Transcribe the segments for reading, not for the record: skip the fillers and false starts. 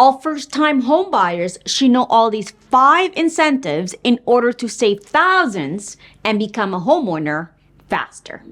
All first-time home buyers should know all these 5 incentives in order to save thousands and become a homeowner faster.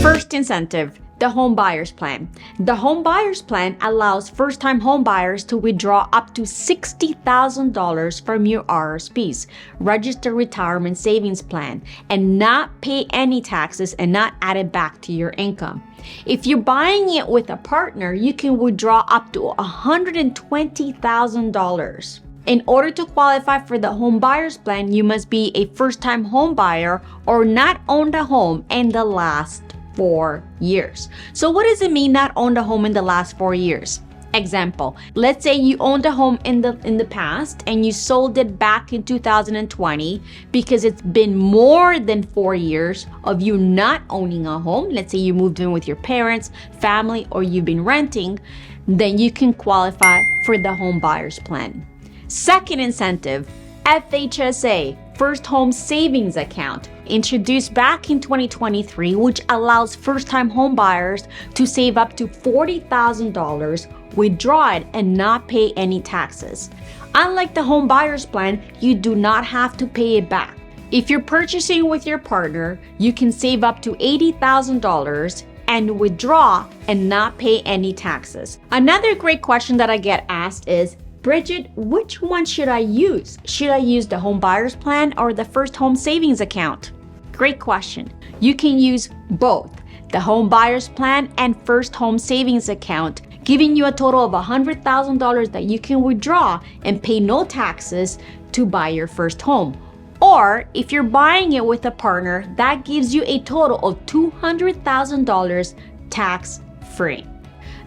First incentive, the home buyers plan. The home buyers plan allows first-time home buyers to withdraw up to $60,000 from your RSPs, registered retirement savings plan, and not pay any taxes and not add it back to your income. If you're buying it with a partner, you can withdraw up to $120,000. In order to qualify for the home buyers plan, you must be a first-time home buyer or not owned a home in the last 4 years. So what does it mean not owned a home in the last 4 years? Example, let's say you owned a home in the past and you sold it back in 2020 because it's been more than 4 years of you not owning a home. Let's say you moved in with your parents, family, or you've been renting, then you can qualify for the home buyers plan. Second incentive, FHSA, First Home Savings Account, introduced back in 2023, which allows first-time home buyers to save up to $40,000, withdraw it, and not pay any taxes. Unlike the home buyers plan, you do not have to pay it back. If you're purchasing with your partner, you can save up to $80,000 and withdraw and not pay any taxes. Another great question that I get asked is, Bridget, which one should I use? Should I use the home buyers plan or the first home savings account? Great question. You can use both the home buyers plan and first home savings account, giving you a total of $100,000 that you can withdraw and pay no taxes to buy your first home. Or if you're buying it with a partner, that gives you a total of $200,000 tax-free.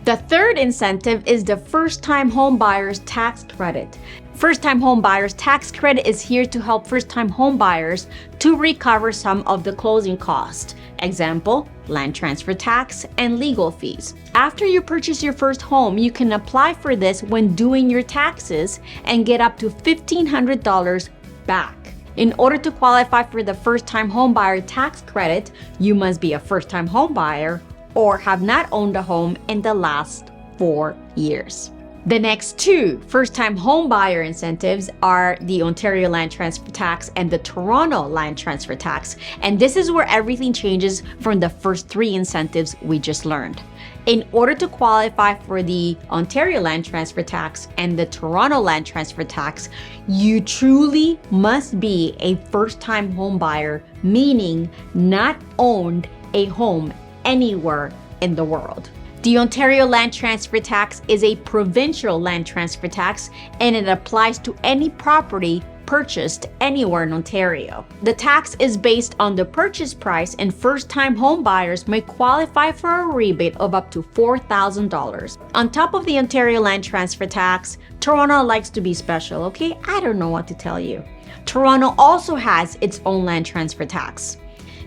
The third incentive is the first-time home buyers tax credit. First-time home buyers tax credit is here to help first-time home buyers to recover some of the closing costs. Example, land transfer tax and legal fees. After you purchase your first home, you can apply for this when doing your taxes and get up to $1,500 back. In order to qualify for the first-time home buyer tax credit, you must be a first-time home buyer or have not owned a home in the last 4 years. The next 2 first-time home buyer incentives are the Ontario Land Transfer Tax and the Toronto Land Transfer Tax. And this is where everything changes from the first 3 incentives we just learned. In order to qualify for the Ontario Land Transfer Tax and the Toronto Land Transfer Tax, you truly must be a first-time home buyer, meaning not owned a home anywhere in the world. The Ontario Land Transfer Tax is a provincial land transfer tax, and it applies to any property purchased anywhere in Ontario. The tax is based on the purchase price, and first-time home buyers may qualify for a rebate of up to $4,000. On top of the Ontario Land Transfer Tax, Toronto likes to be special, okay? I don't know what to tell you. Toronto also has its own land transfer tax.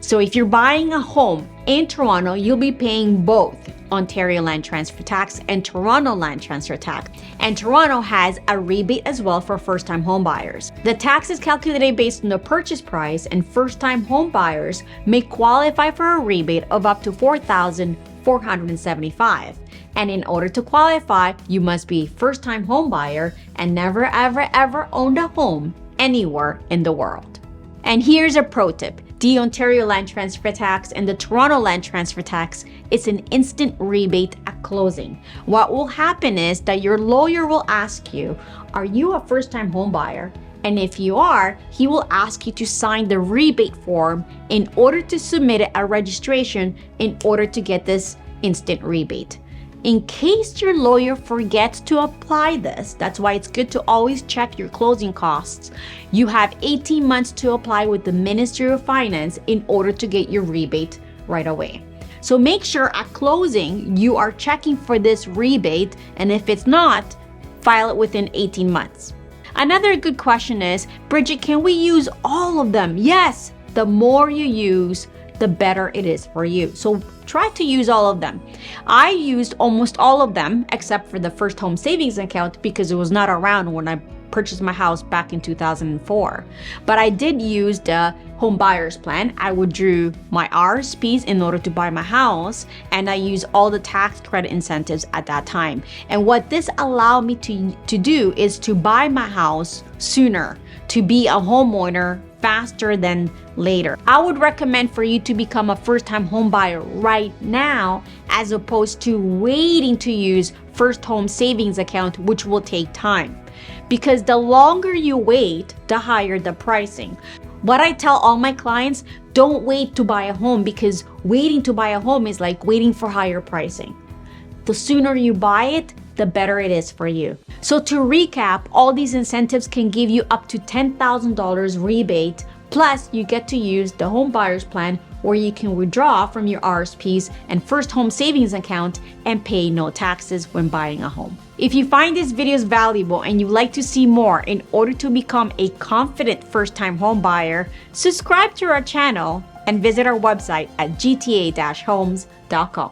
So if you're buying a home in Toronto, you'll be paying both Ontario Land Transfer Tax and Toronto Land Transfer Tax. And Toronto has a rebate as well for first-time home buyers. The tax is calculated based on the purchase price, and first-time home buyers may qualify for a rebate of up to $4,475. And in order to qualify, you must be a first-time home buyer and never ever owned a home anywhere in the world. And here's a pro tip. The Ontario Land Transfer Tax and the Toronto Land Transfer Tax is an instant rebate at closing. What will happen is that your lawyer will ask you, are you a first-time home buyer? And if you are, he will ask you to sign the rebate form in order to submit a registration in order to get this instant rebate. In case your lawyer forgets to apply this, that's why it's good to always check your closing costs. You have 18 months to apply with the Ministry of Finance in order to get your rebate right away. So make sure at closing you are checking for this rebate, and if it's not, file it within 18 months. Another good question is, Bridget, can we use all of them? Yes, the more you use, the better it is for you. So try to use all of them. I used almost all of them except for the first home savings account because it was not around when I purchased my house back in 2004. But I did use the home buyer's plan. I withdrew my RSPs in order to buy my house, and I used all the tax credit incentives at that time. And what this allowed me to do is to buy my house sooner, to be a homeowner faster than later. I would recommend for you to become a first-time home buyer right now, as opposed to waiting to use first home savings account, which will take time. Because the longer you wait, the higher the pricing. What I tell all my clients, don't wait to buy a home, because waiting to buy a home is like waiting for higher pricing. The sooner you buy it, the better it is for you. So to recap, all these incentives can give you up to $10,000 rebate, plus you get to use the home buyer's plan, where you can withdraw from your RSPs and first home savings account and pay no taxes when buying a home. If you find these videos valuable and you'd like to see more in order to become a confident first-time home buyer, subscribe to our channel and visit our website at gta-homes.com.